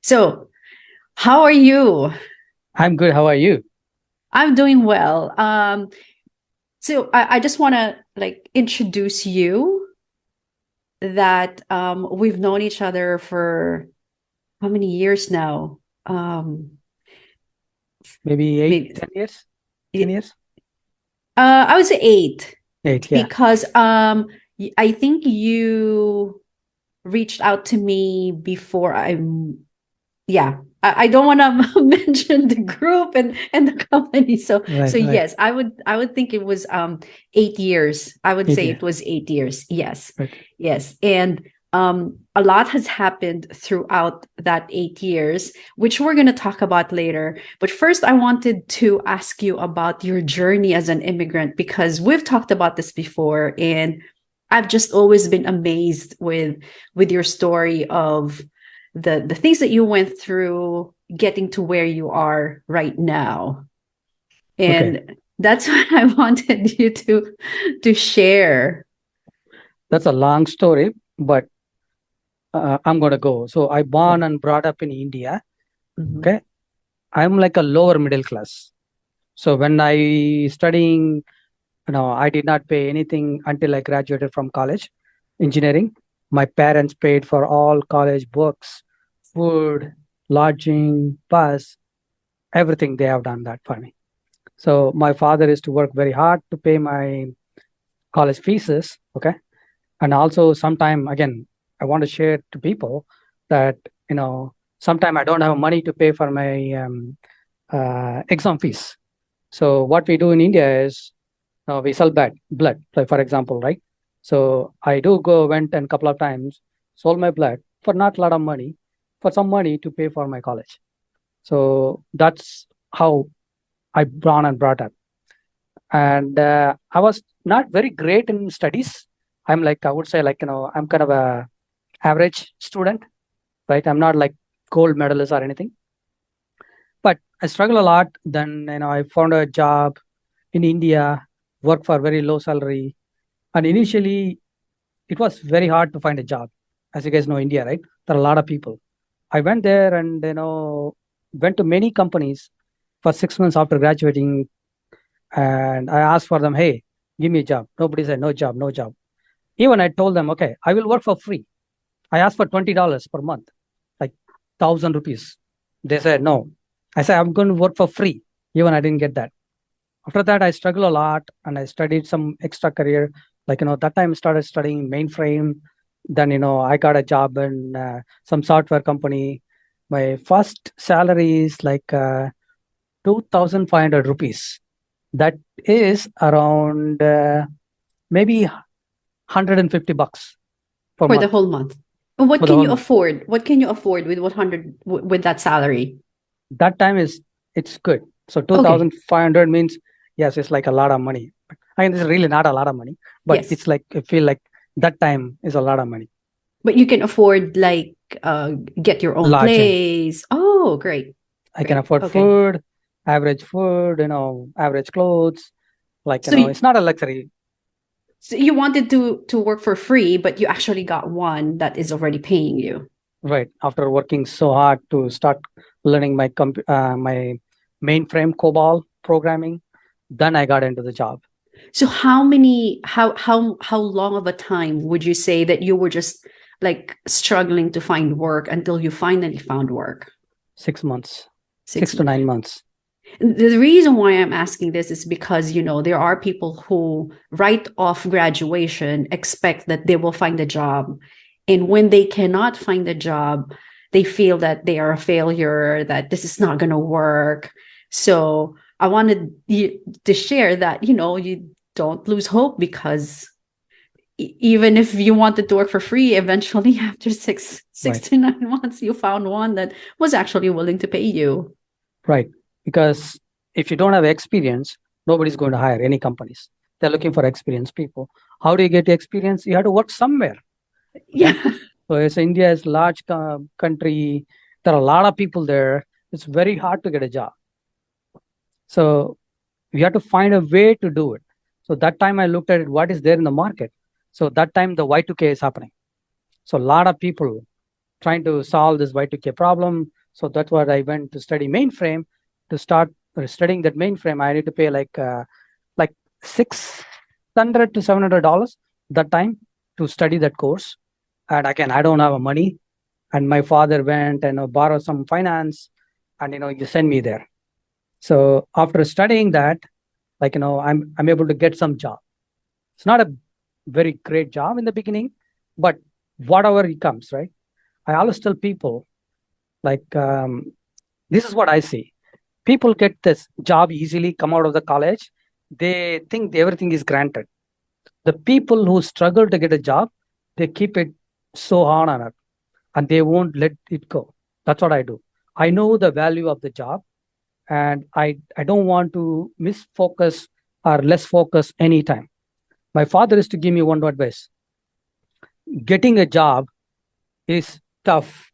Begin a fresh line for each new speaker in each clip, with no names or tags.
So, how are you?
I'm good. How are you?
I'm doing well. So I just want to introduce you that we've known each other for how many years now? Um,
Maybe eight,
maybe
10 years? 10
it,
years?
I would say eight
Eight, yeah.
because I think you reached out to me before yeah, I don't want to mention the group and the company. So
Right, right.
yes, I would think it was 8 years. I would
Eight,
say
yeah.
it was 8 years. Yes.
Right.
Yes. And a lot has happened throughout that 8 years, which we're gonna talk about later. But first I wanted to ask you about your journey as an immigrant because we've talked about this before, and I've just always been amazed with your story of the things that you went through getting to where you are right now.
Okay.
And that's what I wanted you to share.
That's a long story, but I'm going to go. So I born
Oh.
and brought up in India.
Mhm.
Okay. I'm like a lower middle class. So when I studying, I did not pay anything until I graduated from college, engineering. My parents paid for all college books, food, lodging, bus, everything they have done that for me. So my father is to work very hard to pay my college fees. Okay. And also sometime again, I want to share to people that, sometime I don't have money to pay for my exam fees. So what we do in India is we sell blood, like for example, right? So I do go went and couple of times, sold my blood for not a lot of money, for some money to pay for my college. So that's how I born and brought up. And I was not very great in studies. I'm like, I would say, like, I'm kind of a average student, right? I'm not like gold medalist or anything, but I struggle a lot. Then, I found a job in India, work for very low salary. And initially it was very hard to find a job. As you guys know, India, right? There are a lot of people. I went there and, went to many companies for 6 months after graduating. And I asked for them, hey, give me a job. Nobody said no job, no job. Even I told them, okay, I will work for free. I asked for $20 per month, like 1,000 rupees. They said no. I said I'm going to work for free. Even I didn't get that. After that, I struggled a lot and I studied some extra career. Like, that time I started studying mainframe. Then, I got a job in some software company. My first salary is like 2,500 rupees. That is around maybe $150 per
For the
month
whole month. And what
for the
can
whole
you
month.
afford? What can you afford with 100 with that salary?
That time is it's good. So
Okay.
2,500 means yes, it's like a lot of money. I mean, this is really not a lot of money, but
Yes.
it's like I feel like that time is a lot of money.
But you can afford get your own
Lodging,
place. Oh, great.
I can
Great.
afford
Okay.
food, average clothes. Like,
So you,
it's not a luxury,
so you wanted to work for free, but you actually got one that is already paying you.
right? After working so hard to start learning my mainframe COBOL programming, then I got into the job.
So how long of a time would you say that you were just like struggling to find work until you finally found work?
6 months, six
Six
to
months.
nine months.
The reason why I'm asking this is because there are people who right off graduation expect that they will find a job, and when they cannot find a job, they feel that they are a failure, that this is not going to work. So I wanted you to share that you don't lose hope because even if you wanted to work for free, eventually after six
Right.
to 9 months, you found one that was actually willing to pay you.
Right. Because if you don't have experience, nobody's going to hire any companies. They're looking for experienced people. How do you get experience? You have to work somewhere. Okay.
Yeah.
So as India is large country, there are a lot of people there. It's very hard to get a job. So we have to find a way to do it. So that time I looked at it, what is there in the market. So that time the Y2K is happening. So a lot of people. trying to solve this Y2K problem. So that's what I went to study mainframe. To start studying that mainframe, I need to pay like $600 to $700 that time to study that course. And again, I don't have money. And my father went and borrowed some finance, and you send me there. So after studying that, I'm able to get some job. It's not a very great job in the beginning, but whatever it comes, right? I always tell people, this is what I see. People get this job easily, come out of the college. They think everything is granted. The people who struggle to get a job, they keep it so hard on it, and they won't let it go. That's what I do. I know the value of the job, and I don't want to misfocus or less focus anytime. My father used to give me one advice. Getting a job is tough,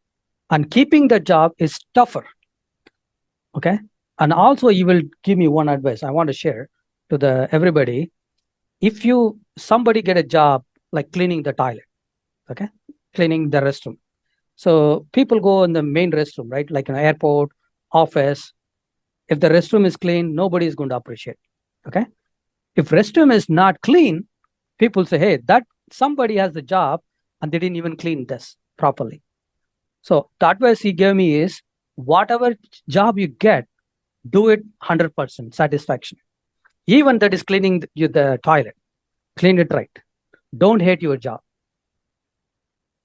and keeping the job is tougher. Okay. And also he will give me one advice I want to share to everybody. If somebody get a job like cleaning the toilet, okay, cleaning the restroom. So people go in the main restroom, right? Like an airport, office. If the restroom is clean, nobody is going to appreciate. Okay. If restroom is not clean, people say, hey, that somebody has the job and they didn't even clean this properly. So the advice he gave me is, whatever job you get, do it 100% satisfaction. Even that is cleaning the toilet, clean it right. Don't hate your job.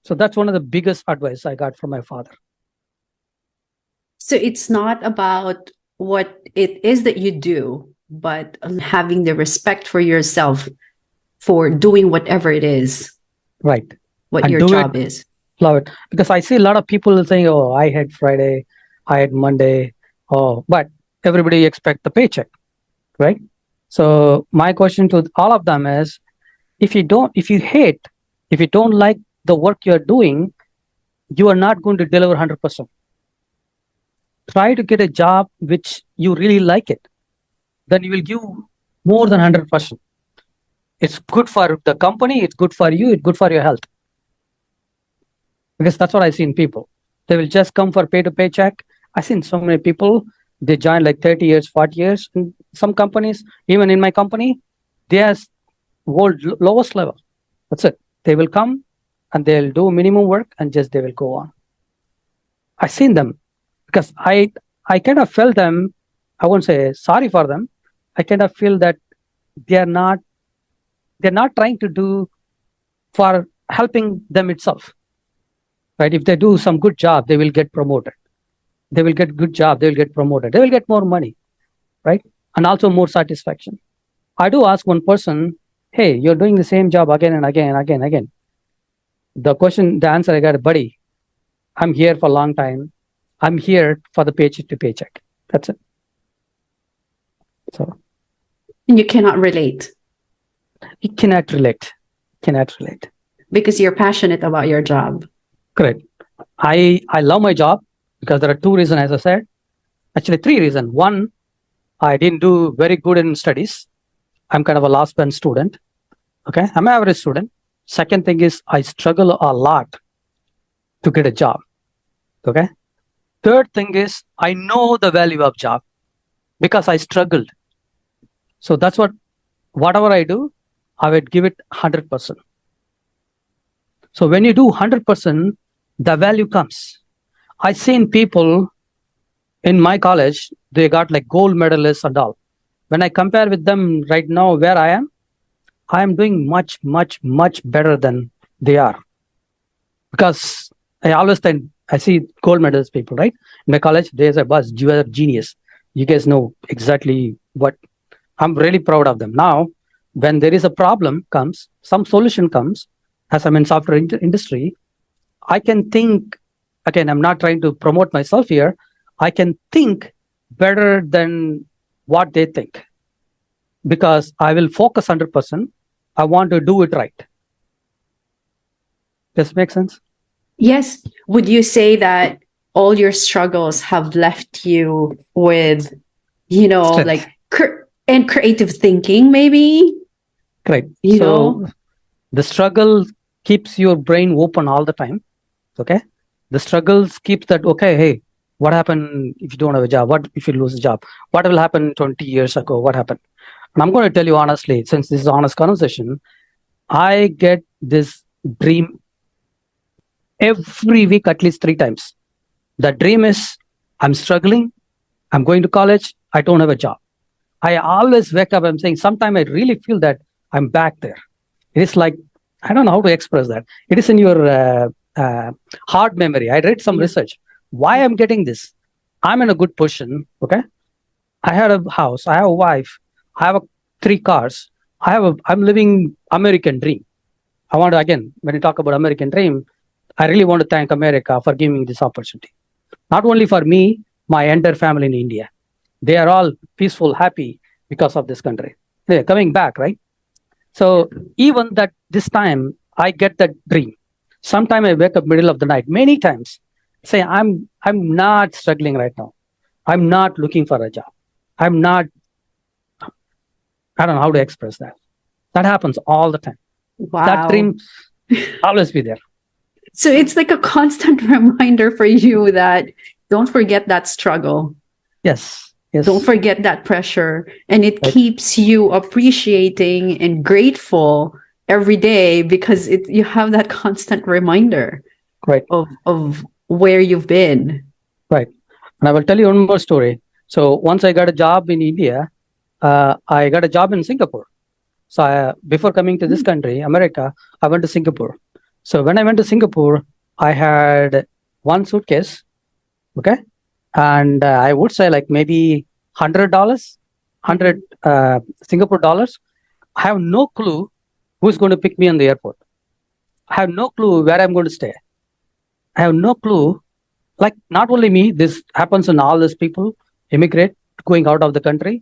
So that's one of the biggest advice I got from my father.
So it's not about what it is that you do, but having the respect for yourself for doing whatever it is.
Right.
What
and
your job is.
Love it. Because I see a lot of people saying, oh, I had Friday, I had Monday. Oh, but everybody expect the paycheck, right? So my question to all of them is, if you don't like the work you're doing, you are not going to deliver 100%. Try to get a job which you really like it. Then you will give more than 100%. It's good for the company, it's good for you, it's good for your health. Because that's what I see in people. They will just come for pay to paycheck. I've seen so many people, they join like 30 years, 40 years. In some companies, even in my company, they are world lowest level. That's it. They will come and they'll do minimum work and just they will go on. I've seen them because I kind of felt them. I won't say sorry for them. I kind of feel that they're not trying to do for helping them itself. Right? If they do some good job, they will get promoted. They will get good job, they will get promoted. They will get more money, right? And also more satisfaction. I do ask one person, hey, you're doing the same job again and again and again and again. The answer I got, buddy, I'm here for a long time. I'm here for the paycheck to paycheck. That's it. So.
And you cannot relate.
You cannot relate.
Because you're passionate about your job.
Correct. I love my job because there are two reasons, as I said. Actually, three reasons. One, I didn't do very good in studies. I'm kind of a last bench student. Okay. I'm an average student. Second thing is I struggle a lot to get a job. Okay. Third thing is I know the value of job because I struggled. So that's whatever I do, I would give it 100%. So when you do 100%, the value comes. I've seen people in my college, they got like gold medalists and all. When I compare with them right now where I am doing much, much, much better than they are. Because I always think, I see gold medalist people, right? In my college, there's a buzz, you are a genius. You guys know exactly what. I'm really proud of them. Now, when there is a problem comes, some solution comes, as I'm in software industry, I can think, again, I'm not trying to promote myself here. I can think better than what they think because I will focus 100%. I want to do it right. Does it make sense?
Yes. Would you say that all your struggles have left you with,
Strength.
like and creative thinking, maybe?
Right. So the struggle keeps your brain open all the time. Okay. The struggles keep that, okay, hey, what happened if you don't have a job? What if you lose a job? What will happen 20 years ago? What happened? And I'm going to tell you honestly, since this is an honest conversation, I get this dream every week at least 3 times. The dream is I'm struggling, I'm going to college, I don't have a job. I always wake up, I'm saying, sometime I really feel that I'm back there. It is like, I don't know how to express that. It is in your heart memory. I read some
Yeah.
research. Why I'm getting this? I'm in a good position. Okay. I had a house. I have a wife. I have 3 cars. I'm living American dream. I want to, again, when you talk about American dream, I really want to thank America for giving me this opportunity. Not only for me, my entire family in India. They are all peaceful, happy because of this country. They're coming back, right? So even that this time I get that dream. Sometime I wake up middle of the night, many times, say I'm not struggling right now. I'm not looking for a job. I'm not, I don't know how to express that. That happens all the time. That
Wow.
dream always be there.
So it's like a constant reminder for you that don't forget that struggle.
Yes. Yes.
Don't forget that pressure. And it
Right.
keeps you appreciating and grateful every day because you have that constant reminder
Right.
of where you've been.
Right. And I will tell you one more story. So once I got a job in India, I got a job in Singapore. So before coming to this country, America, I went to Singapore. So when I went to Singapore, I had one suitcase, okay, and I would say like maybe $100, 100 Singapore dollars. I have no clue who's going to pick me on the airport. I have no clue where I'm going to stay. I have no clue. Like not only me, this happens in all these people immigrate going out of the country.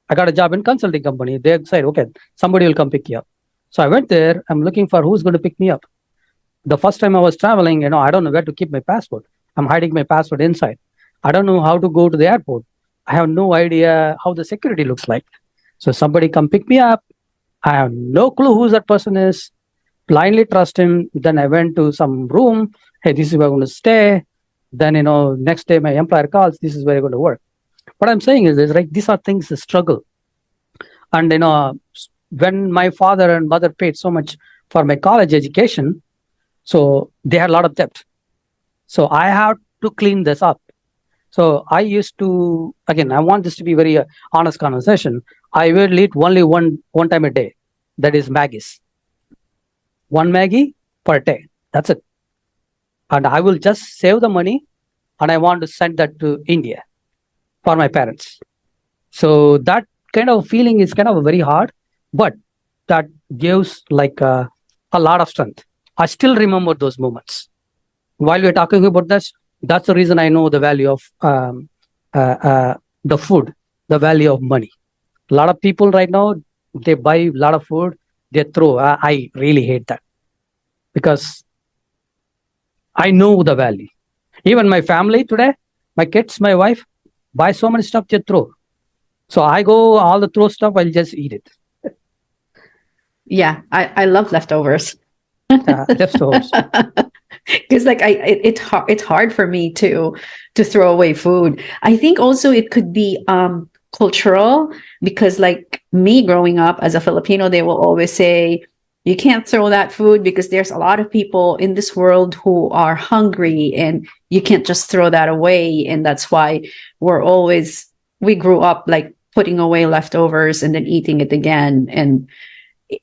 I got a job in consulting company. They said, okay, somebody will come pick you up. So I went there. I'm looking for who's going to pick me up. The first time I was traveling, I don't know where to keep my passport. I'm hiding my passport inside. I don't know how to go to the airport. I have no idea how the security looks like. So somebody come pick me up. I have no clue who that person is. Blindly trust him. Then I went to some room. Hey, this is where I'm going to stay. Then, next day my employer calls. This is where you're going to work. What I'm saying is this, right? These are things that struggle. And, when my father and mother paid so much for my college education, so they had a lot of debt. So I have to clean this up. So I used to, again, I want this to be very honest conversation. I will eat only one time a day. That is Maggie's. One Maggie per day. That's it. And I will just save the money and I want to send that to India for my parents. So that kind of feeling is kind of very hard, but that gives like a lot of strength. I still remember those moments. While we're talking about this, that's the reason I know the value of the food, the value of money. A lot of people right now, they buy a lot of food, they throw. I really hate that because I know the value. Even my family today, my kids, my wife, buy so many stuff they throw. So I go all the throw stuff, I'll just eat it.
Yeah, I love leftovers.
Leftovers.
Because like it's hard for me to throw away food. I think also it could be cultural because like me growing up as a Filipino, they will always say you can't throw that food because there's a lot of people in this world who are hungry and you can't just throw that away. And that's why we grew up like putting away leftovers and then eating it again. And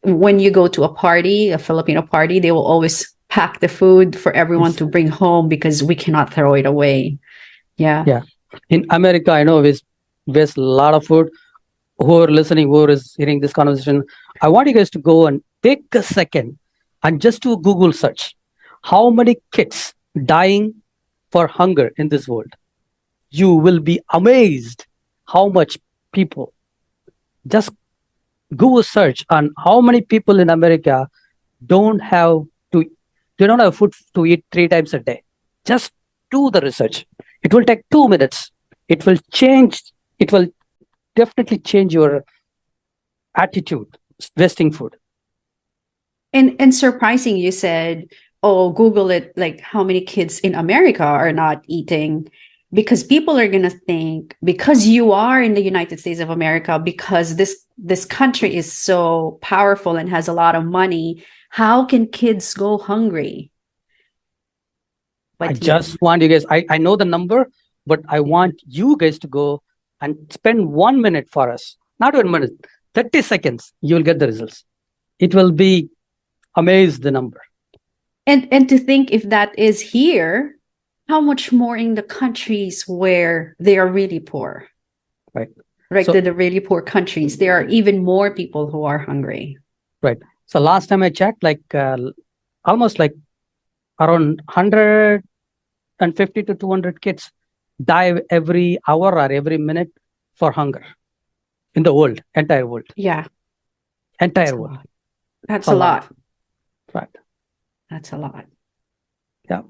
when you go to a Filipino party, they will always pack the food for everyone to bring home because we cannot throw it away. Yeah.
Yeah. In America, I know there's a lot of food. Who are listening, who is hearing this conversation, I want you guys to go and take a second and just do Google search. How many kids dying for hunger in this world? You will be amazed how much people. Just Google search on how many people in America don't have food to eat 3 times a day. Just do the research. It will take 2 minutes. It will definitely change your attitude wasting food.
And surprising, you said oh, Google it, like how many kids in America are not eating, because people are going to think, because you are in the United States of America, because this country is so powerful and has a lot of money, how can kids go hungry?
I
But yeah,
just want you guys, I know the number, but I want you guys to go and spend 1 minute for us. Not 1 minute, 30 seconds. You will get the results. It will be amazed the number.
and to think, if that is here, how much more in the countries where they are really poor,
Right.
right?
So-
The really poor countries, there are even more people who are hungry.
Right. So last time I checked, like almost like around 150 to 200 kids die every hour or every minute for hunger in the world, entire world,
Yeah,
entire world.
that's
A
a
lot.
lot.
Right.
That's a lot.
Yeah.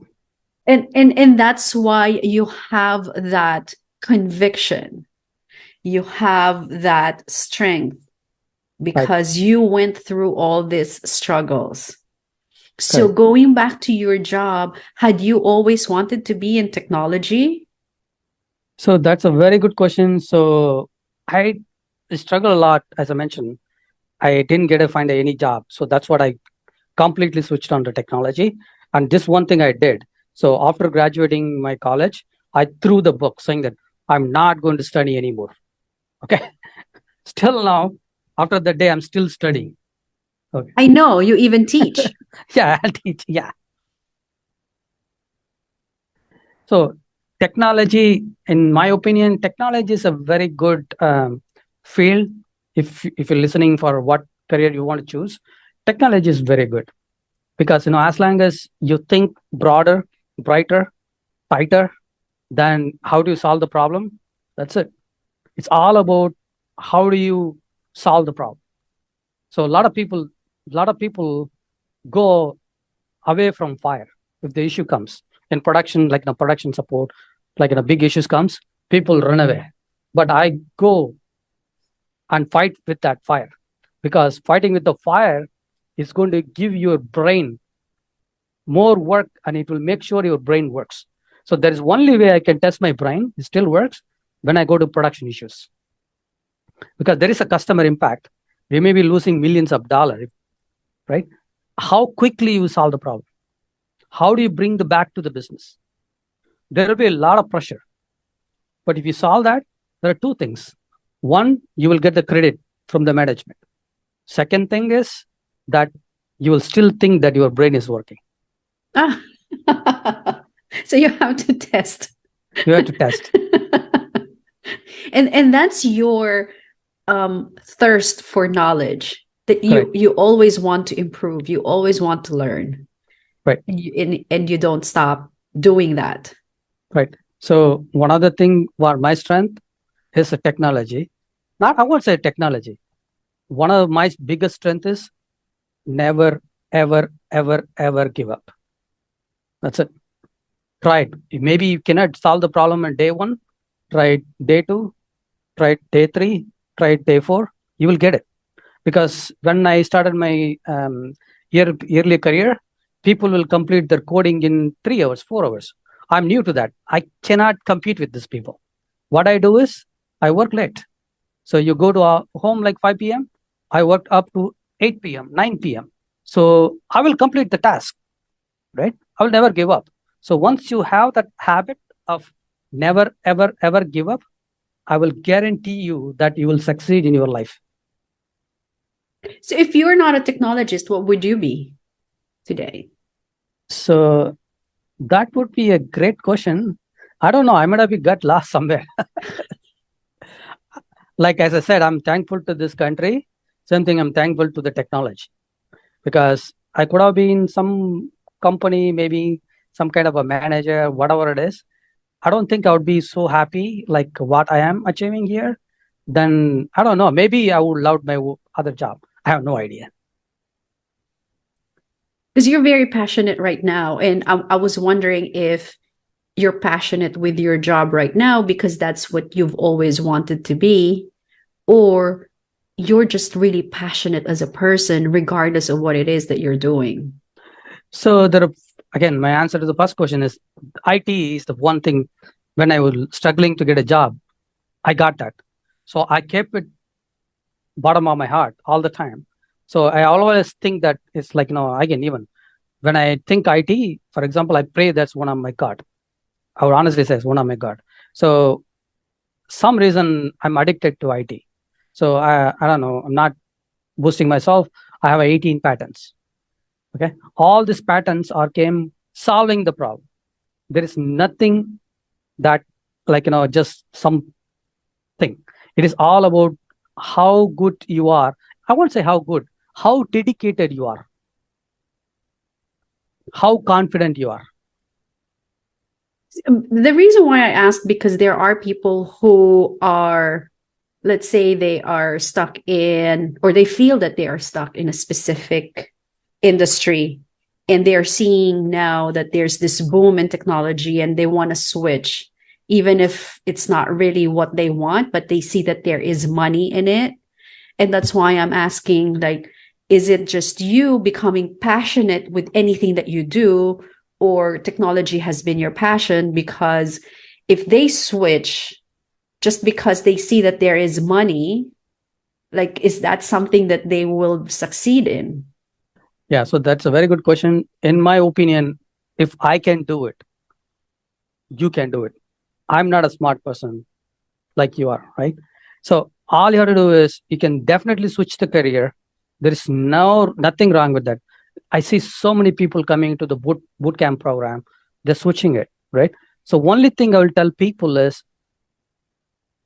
And that's why you have that conviction. You have that strength because you went through all these struggles. So
Correct.
going back to your job, had you always wanted to be in technology?
So that's a very good question. So I struggle a lot, as I mentioned. I didn't get to find any job. So that's what I completely switched on to technology. And this one thing I did. So after graduating my college, I threw the book saying that I'm not going to study anymore. Okay. Still now, after that day, I'm still studying. Okay.
I know you even teach.
Yeah, I'll teach. Yeah. So technology, in my opinion, technology is a very good field. If you're listening for what career you want to choose, technology is very good because as long as you think broader, brighter, tighter, then how do you solve the problem? That's it. It's all about how do you solve the problem. So a lot of people go away from fire if the issue comes in production, like in a production support, like in a big issues comes, people run away. But I go and fight with that fire because fighting with the fire is going to give your brain more work and it will make sure your brain works. So there is only way I can test my brain, it still works when I go to production issues. Because there is a customer impact. We may be losing millions of dollars, right? How quickly you solve the problem? How do you bring the back to the business? There will be a lot of pressure. But if you solve that, there are two things. One, you will get the credit from the management. Second thing is that you will still think that your brain is working.
Ah. So you have to test.
You have to test.
And that's your thirst for knowledge, that
Correct.
you always want to improve, you always want to learn.
Right.
And you don't stop doing that.
Right. So one other thing where my strength is the technology. Not, I won't say technology. One of my biggest strength is never, ever, ever, ever give up. That's it. Try it. Maybe you cannot solve the problem on day one. Try it day two. Try it day three. Try it day four. You will get it. Because when I started my yearly career, people will complete their coding in 3 hours, 4 hours. I'm new to that. I cannot compete with these people. What I do is I work late. So you go to home like 5 p.m. I worked up to 8 p.m., 9 p.m. So I will complete the task, right? I will never give up. So once you have that habit of never, ever, ever give up, I will guarantee you that you will succeed in your life.
So if you're not a technologist, what would you be today?
So that would be a great question. I don't know. I might have got lost somewhere. Like, as I said, I'm thankful to this country. Same thing, I'm thankful to the technology. Because I could have been some company, maybe some kind of a manager, whatever it is. I don't think I would be so happy like what I am achieving here. Then, I don't know. Maybe I would love my other job. I have no idea.
Because you're very passionate right now. And I was wondering if you're passionate with your job right now because that's what you've always wanted to be, or you're just really passionate as a person, regardless of what it is that you're doing.
So again, my answer to the first question is IT is the one thing. When I was struggling to get a job, I got that. So I kept it bottom of my heart all the time. So I always think that it's like, again, even when I think IT, for example, I pray that's one of my God. I would honestly say it's one of my God. So some reason I'm addicted to IT. So I don't know, I'm not boosting myself. I have 18 patents. Okay. All these patents came solving the problem. There is nothing that just something. It is all about how good you are. I won't say how good, how dedicated you are, how confident you are.
The reason why I asked, because there are people who are, let's say they are stuck in, or they feel that they are stuck in a specific industry, and they're seeing now that there's this boom in technology and they want to switch, even if it's not really what they want, but they see that there is money in it. And that's why I'm asking, like, is it just you becoming passionate with anything that you do, or technology has been your passion? Because if they switch just because they see that there is money, like, is that something that they will succeed in?
Yeah, so that's a very good question. In my opinion, if I can do it, you can do it. I'm not a smart person like you are, right? So all you have to do is you can definitely switch the career. There is nothing wrong with that. I see so many people coming to the boot camp program, they're switching it, right? So only thing I will tell people is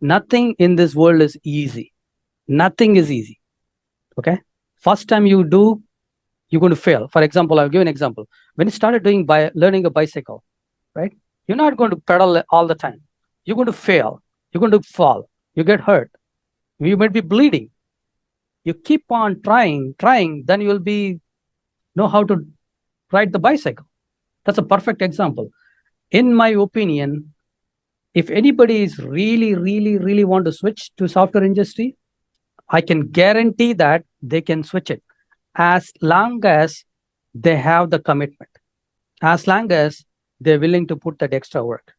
nothing in this world is easy. Nothing is easy. Okay. First time you do, you're going to fail. For example, I'll give an example. When you started learning a bicycle, right? You're not going to pedal all the time. You're going to fail. You're going to fall. You get hurt. You might be bleeding. You keep on trying, then you will know how to ride the bicycle. That's a perfect example. In my opinion, if anybody is really want to switch to software industry, I can guarantee that they can switch it as long as they have the commitment, as long as they're willing to put that extra work.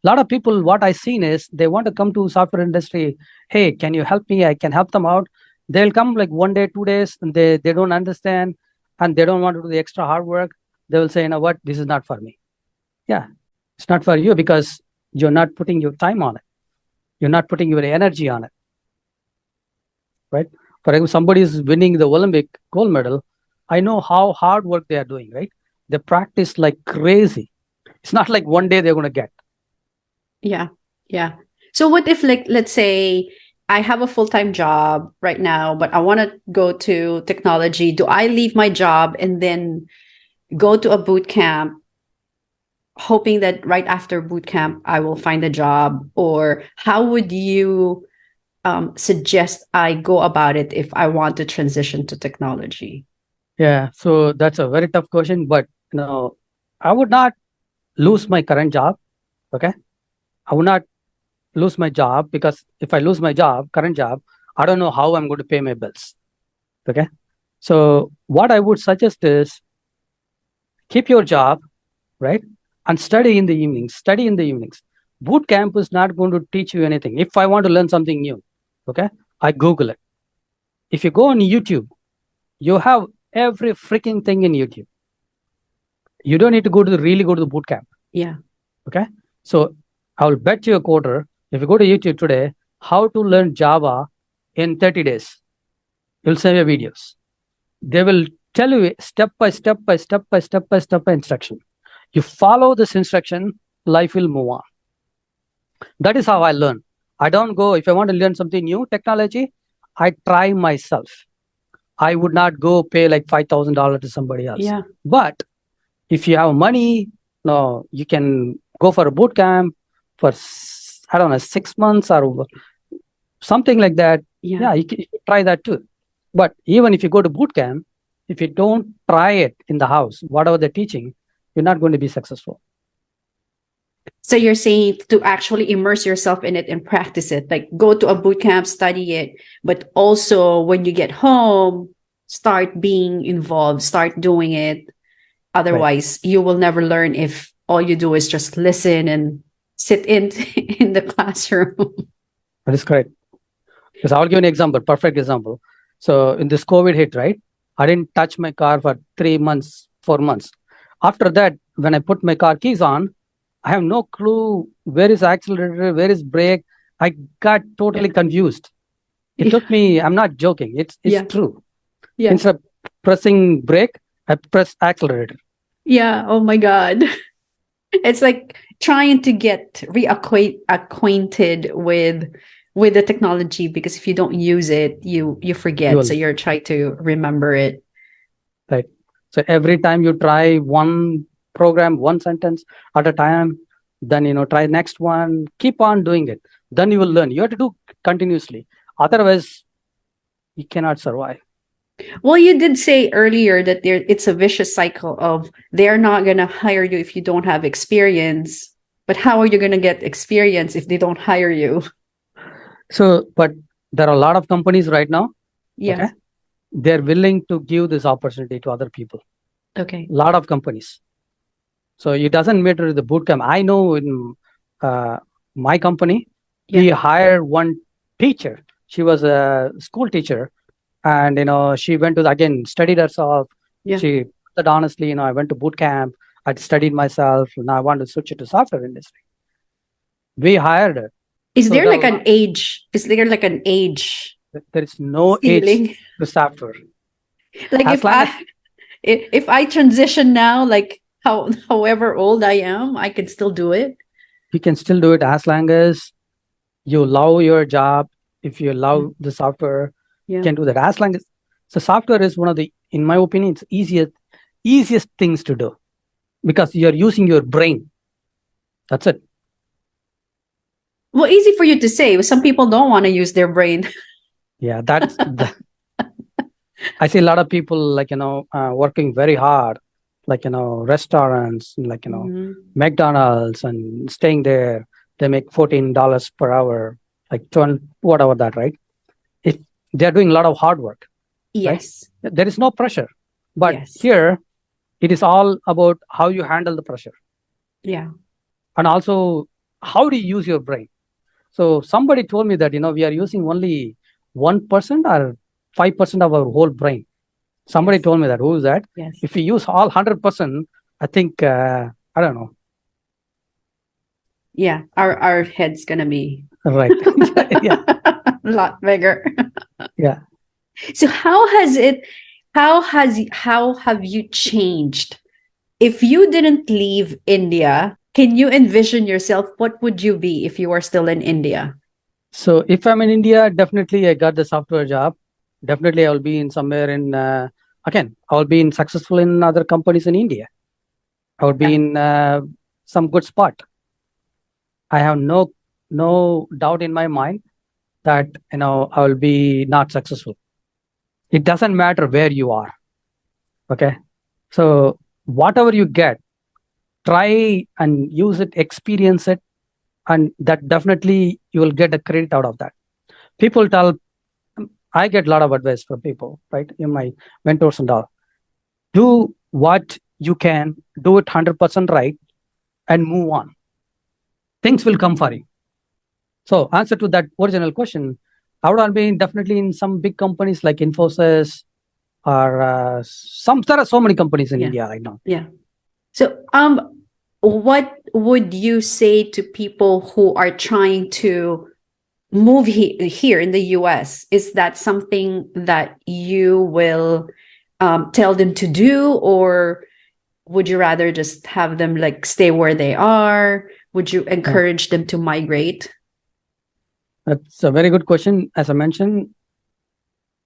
A lot of people, what I've seen is they want to come to software industry. Hey, can you help me? I can help them out. They'll come like 1 day, 2 days, and they don't understand and they don't want to do the extra hard work. They will say, you know what, this is not for me. Yeah, it's not for you because you're not putting your time on it. You're not putting your energy on it. Right? For example, somebody is winning the Olympic gold medal. I know how hard work they are doing, right? They practice like crazy. It's not like 1 day they're going to get.
Yeah. Yeah. So what if, like, let's say I have a full-time job right now, but I want to go to technology. Do I leave my job and then go to a boot camp, hoping that right after boot camp I will find a job? Or how would you suggest I go about it if I want to transition to technology?
Yeah, so that's a very tough question, but I would not lose my current job. Okay, I would not lose my job, because if I lose my current job, I don't know how I'm going to pay my bills. Okay, so what I would suggest is keep your job, right, and study in the evenings. Boot camp is not going to teach you anything. If I want to learn something new, okay, I Google it. If you go on YouTube, you have every freaking thing in YouTube. You don't need to go to the boot camp.
Yeah.
Okay. So I will bet you a quarter, if you go to YouTube today, how to learn Java in 30 days, you'll see your videos. They will tell you step by step instruction. You follow this instruction, life will move on. That is how I learn. I don't go, if I want to learn something new, technology, I try myself. I would not go pay like $5,000 to somebody else.
Yeah.
But if you have money, you can go for a boot camp for, I don't know, 6 months or something like that. Yeah, you can try that too. But even if you go to boot camp, if you don't try it in the house, whatever they're teaching, you're not going to be successful.
So you're saying to actually immerse yourself in it and practice it, like go to a boot camp, study it, but also when you get home, start being involved, start doing it Otherwise, you will never learn if all you do is just listen and sit in in the classroom.
That is correct. Because I'll give an example, perfect example. So in this COVID hit, right? I didn't touch my car for 3 months, 4 months. After that, when I put my car keys on, I have no clue where is accelerator, where is brake. I got totally confused. It took me, I'm not joking, it's
Yeah.
true.
Yeah.
Instead of pressing brake, I press accelerator.
Yeah. Oh my God. It's like trying to get acquainted with the technology, because if you don't use it, you forget.
You will.
So you're trying to remember it.
Right. So every time you try one program, one sentence at a time, then try next one, keep on doing it. Then you will learn. You have to do continuously. Otherwise, you cannot survive.
Well, you did say earlier that it's a vicious cycle of they're not going to hire you if you don't have experience. But how are you going to get experience if they don't hire you?
So, but there are a lot of companies right now.
Yeah.
Okay. They're willing to give this opportunity to other people.
Okay.
A lot of companies. So it doesn't matter the boot camp. I know in my company, we hired one teacher. She was a school teacher, and she went to again studied herself.
Yeah.
She said honestly, I went to boot camp. I'd studied myself. Now I want to switch it to software industry. We hired her.
Is there like an age? Is there like an age?
There is no
ceiling?
age to software.
Like if I transition now, like however old I am, I can still do it.
You can still do it as long as you love your job. If you love the software, you can do that. As long as so software is one of the, in my opinion, it's easiest things to do because you're using your brain. That's it.
Well, easy for you to say. Some people don't want to use their brain.
Yeah, that's I see a lot of people working very hard, restaurants, McDonald's, and staying there. They make $14 per hour, like 12, whatever that, right? If they're doing a lot of hard work.
Yes.
Right? There is no pressure. But here, it is all about how you handle the pressure.
Yeah.
And also, how do you use your brain? So somebody told me that, we are using only 1% or 5% of our whole brain. Somebody told me that. Who is that?
Yes.
If we use all 100%, I think, I don't know.
Yeah. Our head's going to be
right. Yeah.
a lot bigger.
Yeah.
So how have you changed? If you didn't leave India, can you envision yourself? What would you be if you were still in India?
So if I'm in India, definitely I got the software job. Definitely I will be in somewhere in, again, I will be successful in other companies in India. I would be in some good spot. I have no doubt in my mind that, I will be not successful. It doesn't matter where you are. Okay. So whatever you get, try and use it, experience it, and that definitely you will get a credit out of that. People I get a lot of advice from people, right? In my mentors and all. Do what you can, do it 100% right, and move on. Things will come for you. So answer to that original question, I would be definitely in some big companies like Infosys or there are so many companies in India right now.
Yeah. So what would you say to people who are trying to move here in the US? Is that something that you will tell them to do, or would you rather just have them stay where they are? Would you encourage them to migrate?
That's a very good question. As I mentioned,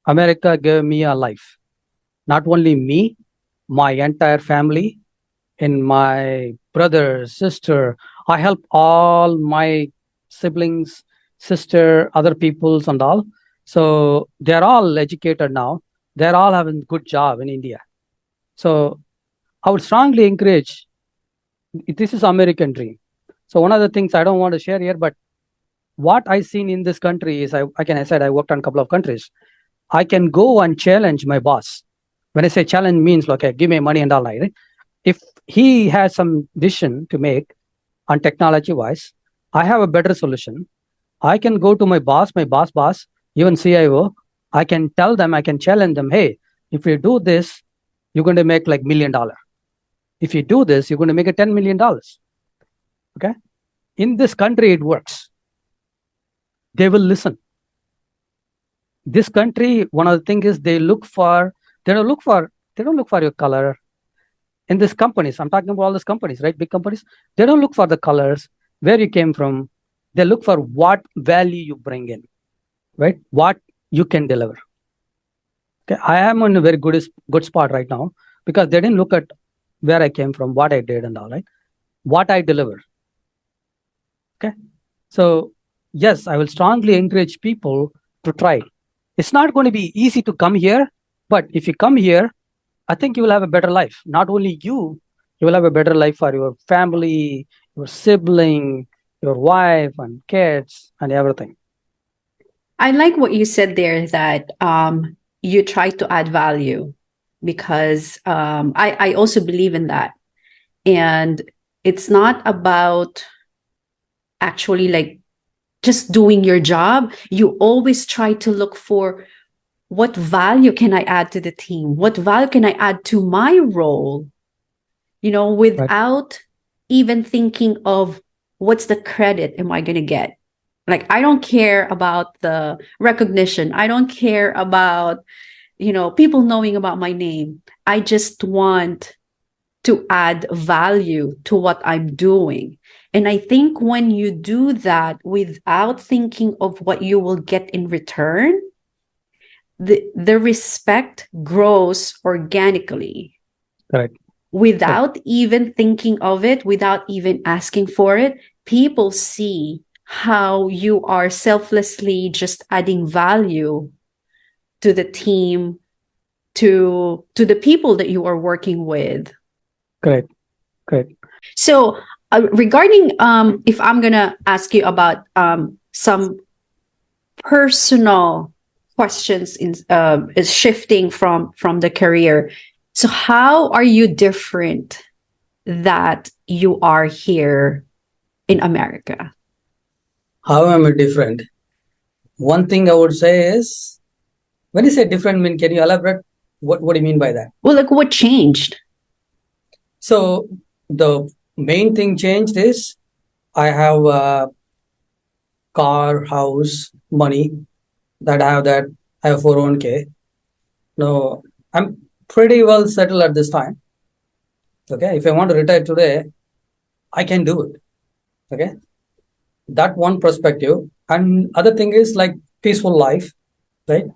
America gave me a life. Not only me, my entire family, and my brother, sister. I help all my siblings, sister, other peoples and all. So they're all educated now. They're all having good job in India. So I would strongly encourage, this is American dream. So one of the things I don't want to share here, but what I seen in this country is, I said I worked on a couple of countries. I can go and challenge my boss. When I say challenge means, okay, give me money and all, right? If he has some decision to make on technology wise, I have a better solution. I can go to my boss, even CIO. I can tell them, I can challenge them, hey, if you do this, you're going to make like $1 million. If you do this, you're going to make a $10 million. Okay. In this country, it works. They will listen. This country, one of the things is they don't look for your color. In these companies, I'm talking about all these companies, right? Big companies, they don't look for the colors, where you came from. They look for what value you bring in, right? What you can deliver. Okay, I am in a very good spot right now because they didn't look at where I came from, what I did and all, right? What I deliver. Okay. So yes, I will strongly encourage people to try. It's not going to be easy to come here, but if you come here, I think you will have a better life. Not only you will have a better life for your family, your sibling, your wife and kids and everything.
I like what you said there, that you try to add value, because I also believe in that. And it's not about actually like just doing your job. You always try to look for, what value can I add to the team? What value can I add to my role? Without even thinking of, what's the credit am I going to get? Like, I don't care about the recognition. I don't care about, people knowing about my name. I just want to add value to what I'm doing. And I think when you do that without thinking of what you will get in return, the respect grows organically.
Correct.
Without even thinking of it, without even asking for it. People see how you are selflessly just adding value to the team, to the people that you are working with.
Correct.
So regarding, if I'm gonna ask you about some personal questions is shifting from the career. So how are you different that you are here in America?
How am I different? One thing I would say is, when you say different, can you elaborate? What do you mean by that?
Well, like, what changed?
So the main thing changed is I have a car, house, money. I have 401k. No, I'm pretty well settled at this time. Okay, if I want to retire today, I can do it. Okay, that one perspective. And other thing is like peaceful life, right?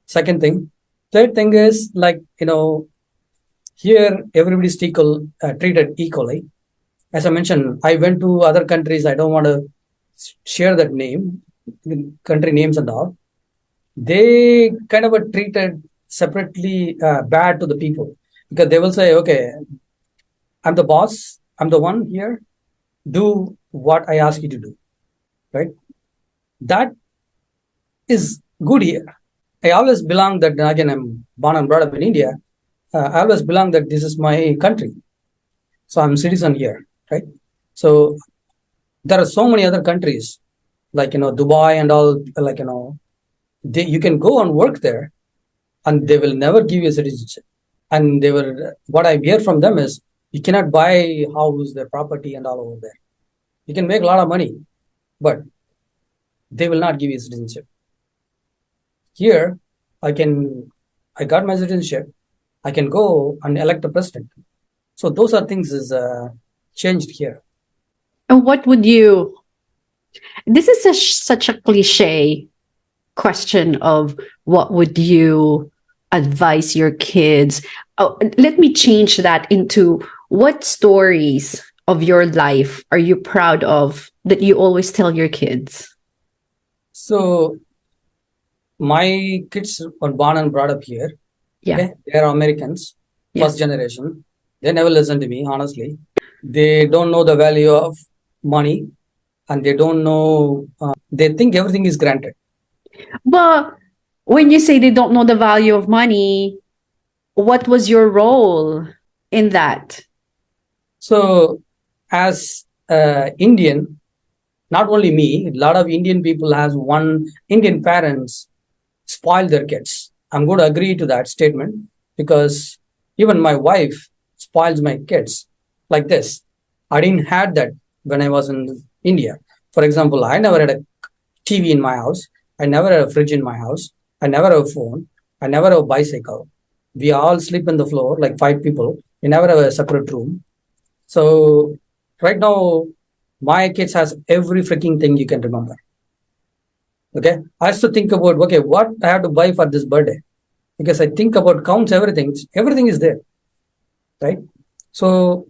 Second thing. Third thing is like, here everybody's treated equally. As I mentioned, I went to other countries. I don't want to share that name, country names and all. They kind of are treated separately bad to the people, because they will say, okay, I'm the boss, I'm the one here, do what I ask you to do, right? That is good here. I always belong that, again, I'm born and brought up in India. I always belong that this is my country. So I'm citizen here, right? So there are so many other countries like, Dubai and all, like, you can go and work there and they will never give you a citizenship. And what I hear from them is, you cannot buy house, their property and all over there. You can make a lot of money, but they will not give you citizenship. Here, I got my citizenship. I can go and elect a president. So those are things is changed here.
And this is such a cliche question of, what would you advise your kids? Oh, let me change that into, what stories of your life are you proud of that you always tell your kids?
So my kids were born and brought up here.
Yeah.
Okay? They are Americans, first generation. They never listen to me, honestly. They don't know the value of money, and they don't know, they think everything is granted.
But when you say they don't know the value of money, what was your role in that?
So as Indian, not only me, a lot of Indian people has one Indian parents spoil their kids. I'm going to agree to that statement because even my wife spoils my kids like this. I didn't had that when I was in India. For example, I never had a TV in my house. I never had a fridge in my house. I never have a phone. I never have a bicycle. We all sleep on the floor like 5 people. We never have a separate room. So right now, my kids has every freaking thing you can remember. Okay, I have to think about okay, what I have to buy for this birthday because I think about counts everything. Everything is there, right? So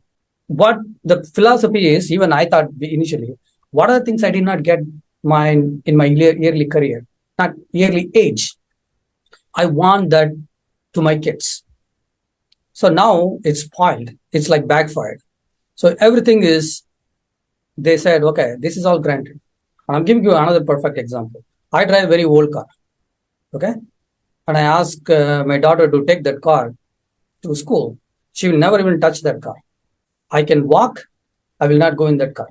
what the philosophy is, even I thought initially, what are the things I did not get mine in my yearly career, not yearly age. I want that to my kids. So now it's spoiled. It's like backfired. So everything is, they said, okay, this is all granted. And I'm giving you another perfect example. I drive a very old car. Okay. And I ask my daughter to take that car to school. She will never even touch that car. I can walk. I will not go in that car.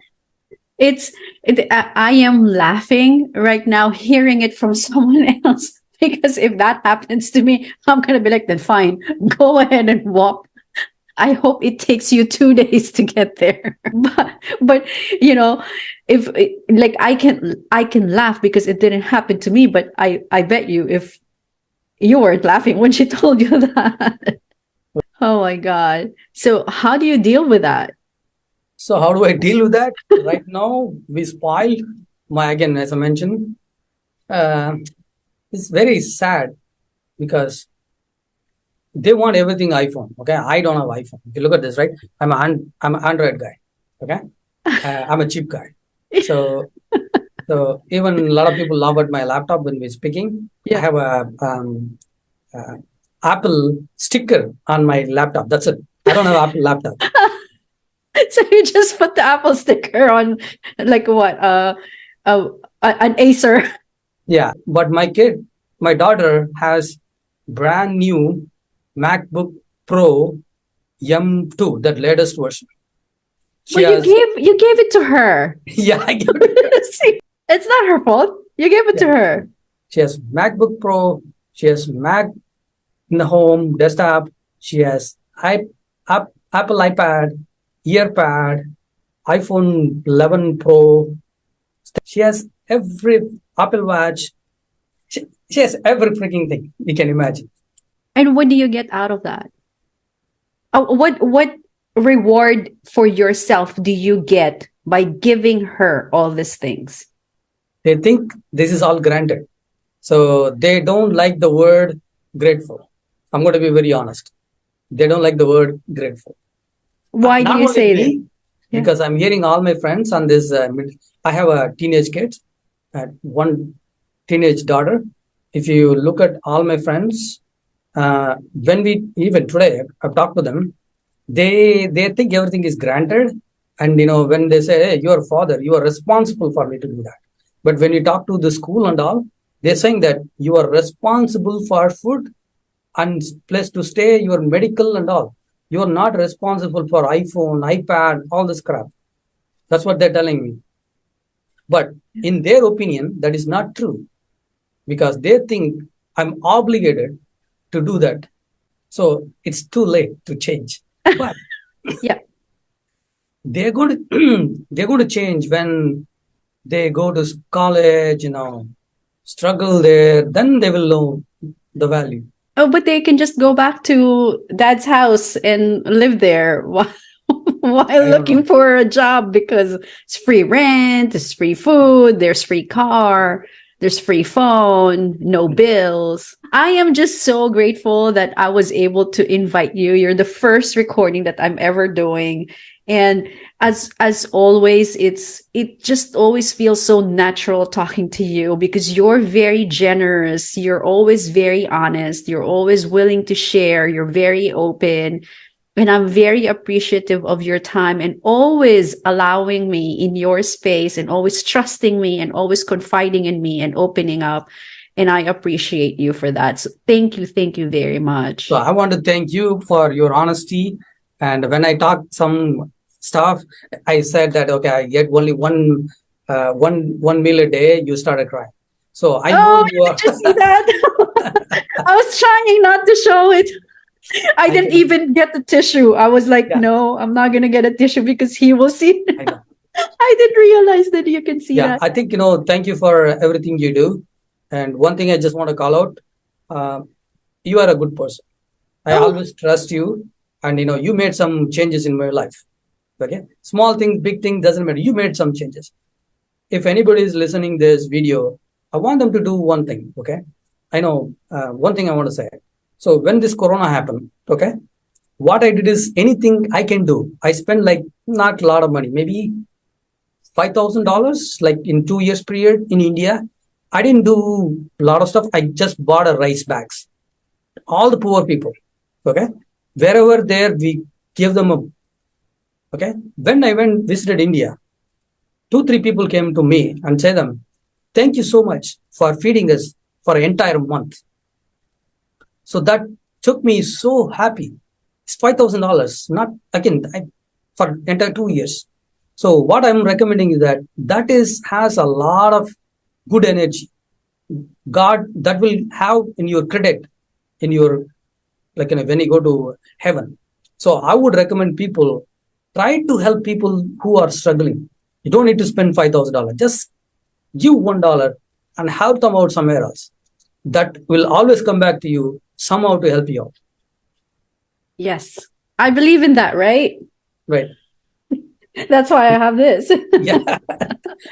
I am laughing right now hearing it from someone else because if that happens to me, I'm gonna be like, then fine, go ahead and walk. I hope it takes you 2 days to get there. But you know, if like I can laugh because it didn't happen to me, but I bet you if you weren't laughing when she told you that. Oh my God. So how do you deal with that?
So how do I deal with that? Right now, we spoiled my, again, as I mentioned, it's very sad because they want everything iPhone. Okay, I don't have iPhone. If you look at this, right? I'm an Android guy. Okay, I'm a cheap guy. So even a lot of people laugh at my laptop when we're speaking. I have a Apple sticker on my laptop. That's it. I don't have Apple laptop.
So you just put the Apple sticker on, like what? An Acer.
Yeah, but my daughter has brand new MacBook Pro M2, that latest version.
Well, you gave it to her.
Yeah, I gave it.
See, it's not her fault. You gave it to her.
She has MacBook Pro. She has Mac in the home desktop. She has Apple iPad, EarPad, iPhone 11 Pro. She has every Apple Watch. She has every freaking thing you can imagine.
And what do you get out of that? What reward for yourself do you get by giving her all these things?
They think this is all granted. So they don't like the word grateful. I'm going to be very honest. They don't like the word grateful.
Why do you say that?
Because I'm hearing all my friends on this. I have a teenage kid, one teenage daughter. If you look at all my friends, when we even today, I've talked to them. They think everything is granted, and when they say, "Hey, you're a father, you are responsible for me to do that." But when you talk to the school and all, they're saying that you are responsible for food and place to stay, your medical and all. You are not responsible for iPhone, iPad, all this crap. That's what they're telling me. But in their opinion, that is not true because they think I'm obligated to do that. So it's too late to change. But
yeah,
they're going to change when they go to college, struggle there, then they will know the value.
Oh, but they can just go back to dad's house and live there while looking for a job because it's free rent, it's free food, there's free car, there's free phone, no bills. I am just so grateful that I was able to invite you. You're the first recording that I'm ever doing. And as always, it just always feels so natural talking to you because you're very generous. You're always very honest. You're always willing to share. You're very open. And I'm very appreciative of your time and always allowing me in your space and always trusting me and always confiding in me and opening up. And I appreciate you for that. So thank you very much.
So I want to thank you for your honesty. And when I talk some staff, I said that, okay, I get only one meal a day. You started crying. So I know you are.
Did you see that? I was trying not to show it. I didn't
can-
even get the tissue. I was like,
Yeah.
no, I'm not gonna get a tissue because he will see.
I know.
I didn't realize that you can see
Yeah,
that.
I think, thank you for everything you do. And one thing I just want to call out, you are a good person. I
Oh.
always trust you. And, you made some changes in my life. Okay. Small thing, big thing, doesn't matter. You made some changes. If anybody is listening this video, I want them to do one thing. Okay. I know one thing I want to say. So when this corona happened, okay, what I did is anything I can do. I spent like not a lot of money, maybe $5,000 like in 2 years period in India. I didn't do a lot of stuff. I just bought a rice bags. All the poor people. Okay. Wherever there, we give them a, okay. When I went visited India, 2, 3 people came to me and said them, thank you so much for feeding us for an entire month. So that took me so happy. It's $5,000, not again for entire 2 years. So what I'm recommending is that has a lot of good energy. God that will have in your credit, in your like when you go to heaven. So I would recommend people try to help people who are struggling. You don't need to spend $5,000. Just give $1 and help them out somewhere else. That will always come back to you somehow to help you out.
Yes. I believe in that, right?
Right.
That's why I have this.
Yeah.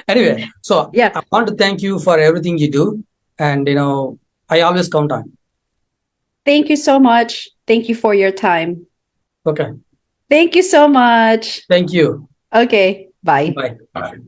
Anyway, so
Yeah.
I want to thank you for everything you do. And, I always count on.
Thank you so much. Thank you for your time.
Okay.
Thank you so much.
Thank you.
Okay. Bye.
Bye.
Bye.